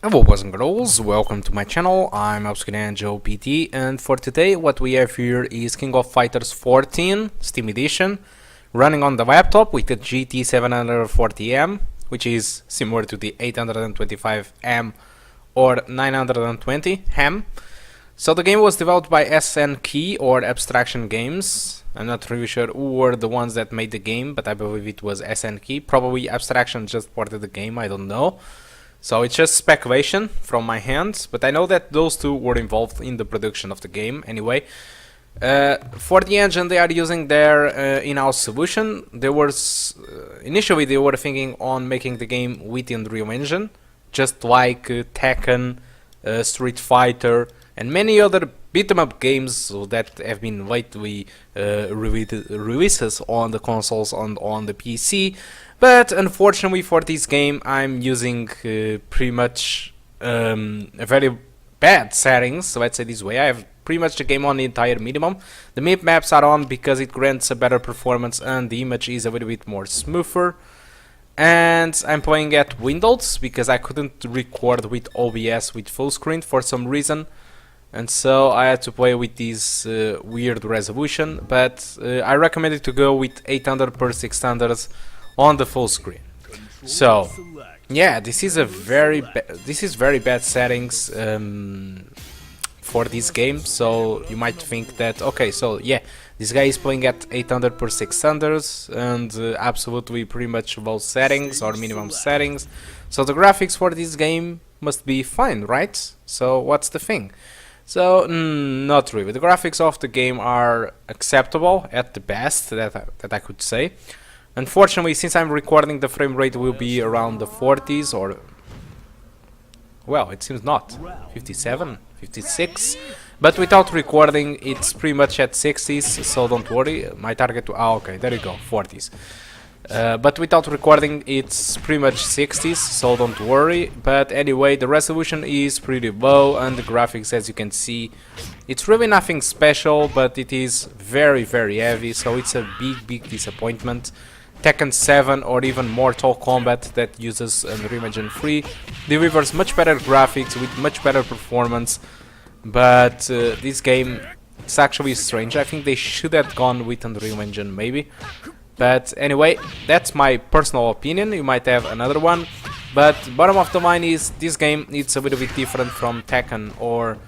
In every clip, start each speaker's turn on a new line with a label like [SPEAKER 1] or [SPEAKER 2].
[SPEAKER 1] Hello boys and girls, welcome to my channel. I'm Nvida GT, and for today what we have here is King of Fighters 14 Steam Edition running on the laptop with the GT 740M, which is similar to the 825M or 920M. So the game was developed by SNK or Abstraction Games. I'm not really sure who were the ones that made the game, but I believe it was SNK. Probably Abstraction just ported the game, I don't know. So it's just speculation from my hands, but I know that those two were involved in the production of the game anyway. For the engine they are using their in-house solution. Initially they were thinking on making the game with the Unreal Engine, just like Tekken, Street Fighter and many other beat-em-up games that have been lately releases on the consoles and on the PC. But unfortunately for this game I'm using pretty much very bad settings, let's say this way. I have pretty much the game on the entire minimum. The map maps are on because it grants a better performance and the image is a little bit more smoother. And I'm playing at Windows because I couldn't record with OBS with full screen for some reason. And so I had to play with this weird resolution, but I recommended to go with 800 per 600 on the full screen. So yeah, this is very bad settings for this game. So you might think that okay, so yeah, this guy is playing at 800 per 600 and absolutely pretty much low settings or minimum settings, so the graphics for this game must be fine, right? So what's the thing? So not really. The graphics of the game are acceptable at the best that I could say. Unfortunately, since I'm recording, the frame rate will be around the 40s, or well, it seems not 57, 56, but without recording it's pretty much at 60s, so don't worry. My target okay, there you go, 40s. But without recording it's pretty much 60s, so don't worry. But anyway, the resolution is pretty low and the graphics, as you can see, it's really nothing special, but it is very heavy, so it's a big disappointment. Tekken 7 or even Mortal Kombat that uses Unreal Engine 3 delivers much better graphics with much better performance, but this game is actually strange. I think they should have gone with Unreal Engine maybe. But anyway, that's my personal opinion. You might have another one, but bottom of the line is this game is a little bit different from Tekken or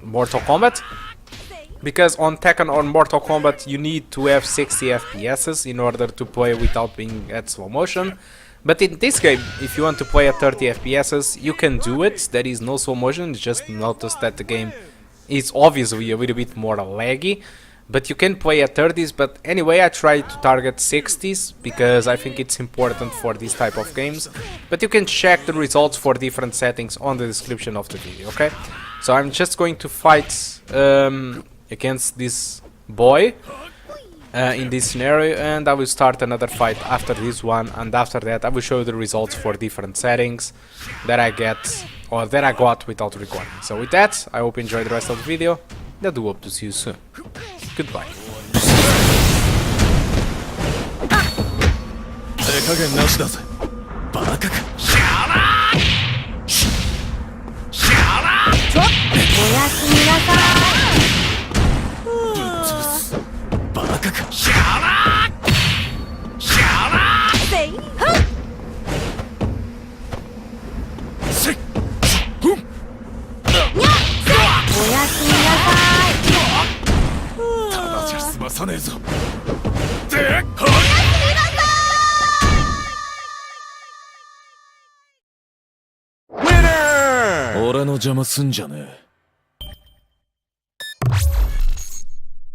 [SPEAKER 1] Mortal Kombat, because on Tekken or Mortal Kombat you need to have 60 FPS in order to play without being at slow motion. But in this game, if you want to play at 30 FPS, you can do it. There is no slow motion. Just notice that the game is obviously a little bit more laggy. But you can play at 30s, but anyway I try to target 60s because I think it's important for this type of games. But you can check the results for different settings on the description of the video, okay? So I'm just going to fight against this boy in this scenario, and I will start another fight after this one, and after that I will show you the results for different settings that I get or that I got without recording. So with that, I hope you enjoy the rest of the video, and I do hope to see you soon. Goodbye.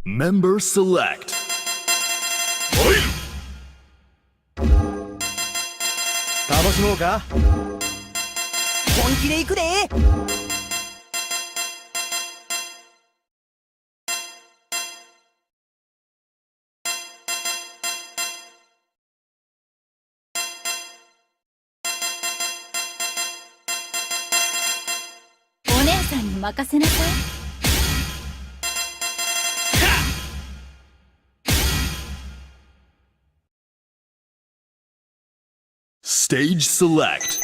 [SPEAKER 2] Member select.
[SPEAKER 3] 楽しもうか。本気で行くで。
[SPEAKER 4] お姉さんに任せなさい。
[SPEAKER 2] Stage select.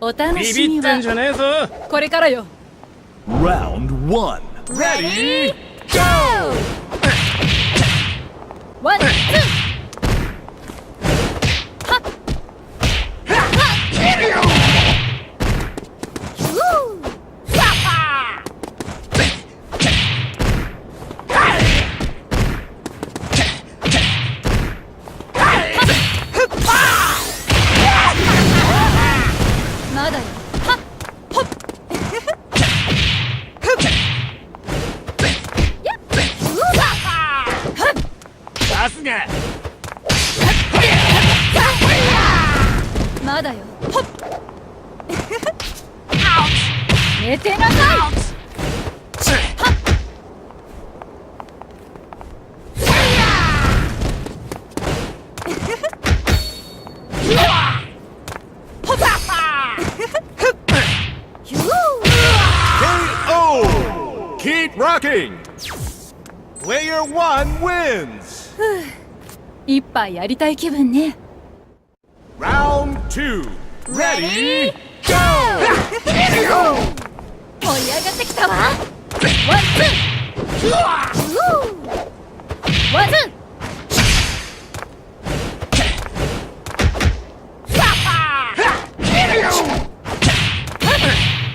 [SPEAKER 4] お楽
[SPEAKER 3] ビ
[SPEAKER 4] しみ
[SPEAKER 3] ビってんじ
[SPEAKER 4] は
[SPEAKER 3] ゃねえぞ。
[SPEAKER 4] これからよ。
[SPEAKER 2] Round 1.
[SPEAKER 3] Ready? Go!
[SPEAKER 4] ワン、ツー。はっ。まだよ。はっ。ほっ。
[SPEAKER 3] さすが。
[SPEAKER 4] まだよ。ほっ。寝てなさい。
[SPEAKER 3] KO! Keep rocking! Player 1 wins!
[SPEAKER 4] 一杯やりたい気分ね。
[SPEAKER 3] Round 2. Ready? Go!
[SPEAKER 4] 盛り上がってきたわ。ワン、ツー。ワン、ツー。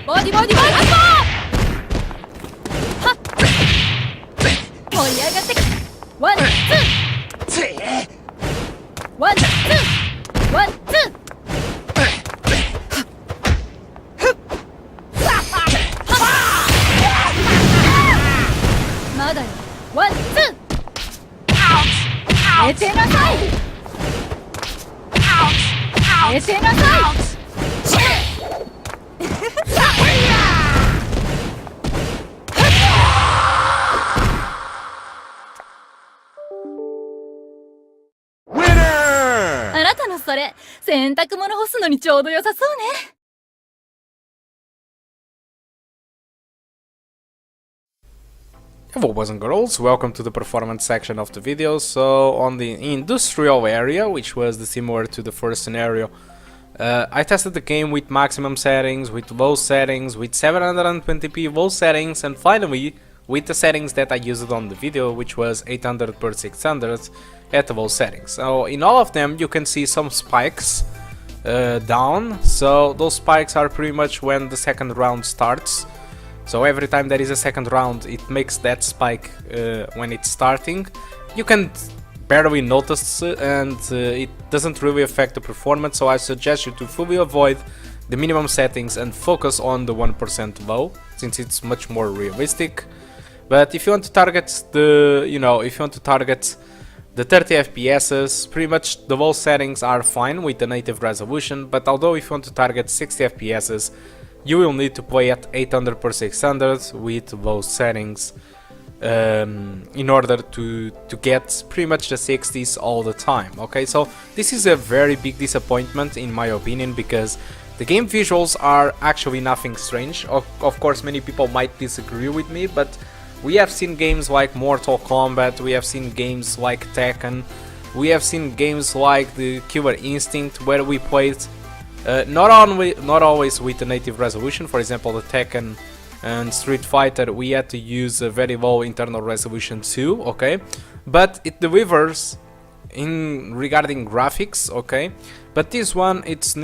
[SPEAKER 4] ボディボディボディはっ。盛り上がってきた。ワン、ツー。ワン、ツー。ワン、ツー。まだよ。ワン、ツー。寝てなさい。寝てなさい。あなたのそれ、洗濯物干すのにちょうど良さそうね。
[SPEAKER 1] Hello boys and girls, welcome to the performance section of the video. So on the industrial area, which was the similar to the first scenario, I tested the game with maximum settings, with low settings, with 720p low settings, and finally with the settings that I used on the video, which was 800 per 600 at low settings. So in all of them you can see some spikes down, so those spikes are pretty much when the second round starts. So every time there is a second round, it makes that spike when it's starting. You can barely notice and it doesn't really affect the performance, so I suggest you to fully avoid the minimum settings and focus on the 1% low, since it's much more realistic. But if you want to target the, if you want to target the 30 FPSs, pretty much the low settings are fine with the native resolution, but although if you want to target 60 FPSs, you will need to play at 800 per 600 with low settings in order to get pretty much the 60s all the time. Okay, so this is a very big disappointment in my opinion, because the game visuals are actually nothing strange. Of course many people might disagree with me, but we have seen games like Mortal Kombat, we have seen games like Tekken, we have seen games like the Killer Instinct where we played not always with the native resolution. For example, the Tekken and Street Fighter, we had to use a very low internal resolution too, okay? But it delivers in regarding graphics, okay? But this one, it's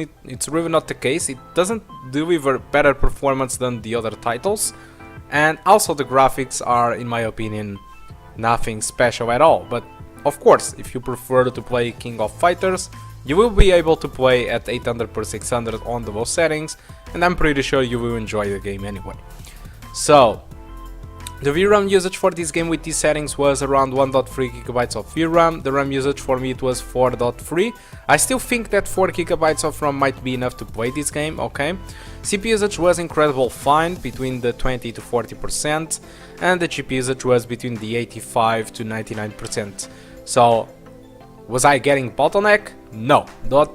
[SPEAKER 1] really not the case. It doesn't deliver better performance than the other titles, and also the graphics are, in my opinion, nothing special at all. But of course, if you prefer to play King of Fighters, you will be able to play at 800 per 600 on the low settings, and I'm pretty sure you will enjoy the game anyway. So, the VRAM usage for this game with these settings was around 1.3 GB of VRAM. The RAM usage for me it was 4.3. I still think that 4 GB of RAM might be enough to play this game, okay? CPU usage was incredible fine, between the 20 to 40%, and the GPU usage was between the 85 to 99%. So, was I getting bottleneck? No,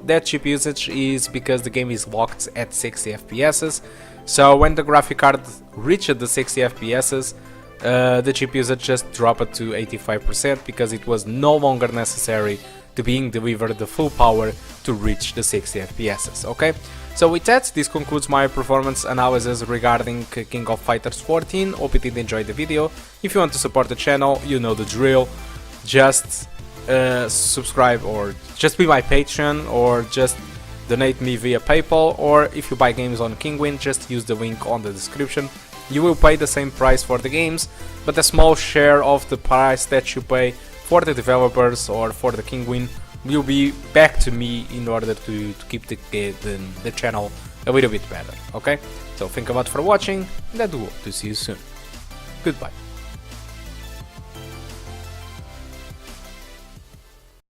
[SPEAKER 1] that chip usage is because the game is locked at 60 FPS. So when the graphic card reached the 60 FPS, the chip usage just dropped to 85% because it was no longer necessary to being delivered the full power to reach the 60 FPS. Okay, So with that, this concludes my performance analysis regarding King of Fighters 14. Hope you did enjoy the video. If you want to support the channel, you know the drill. Just subscribe, or just be my patron, or just donate me via PayPal, or if you buy games on Kingwin, just use the link on the description. You will pay the same price for the games, but a small share of the price that you pay for the developers or for the Kingwin will be back to me in order to keep the channel a little bit better, okay? So thank you a lot for watching, and I do hope to see you soon. Goodbye.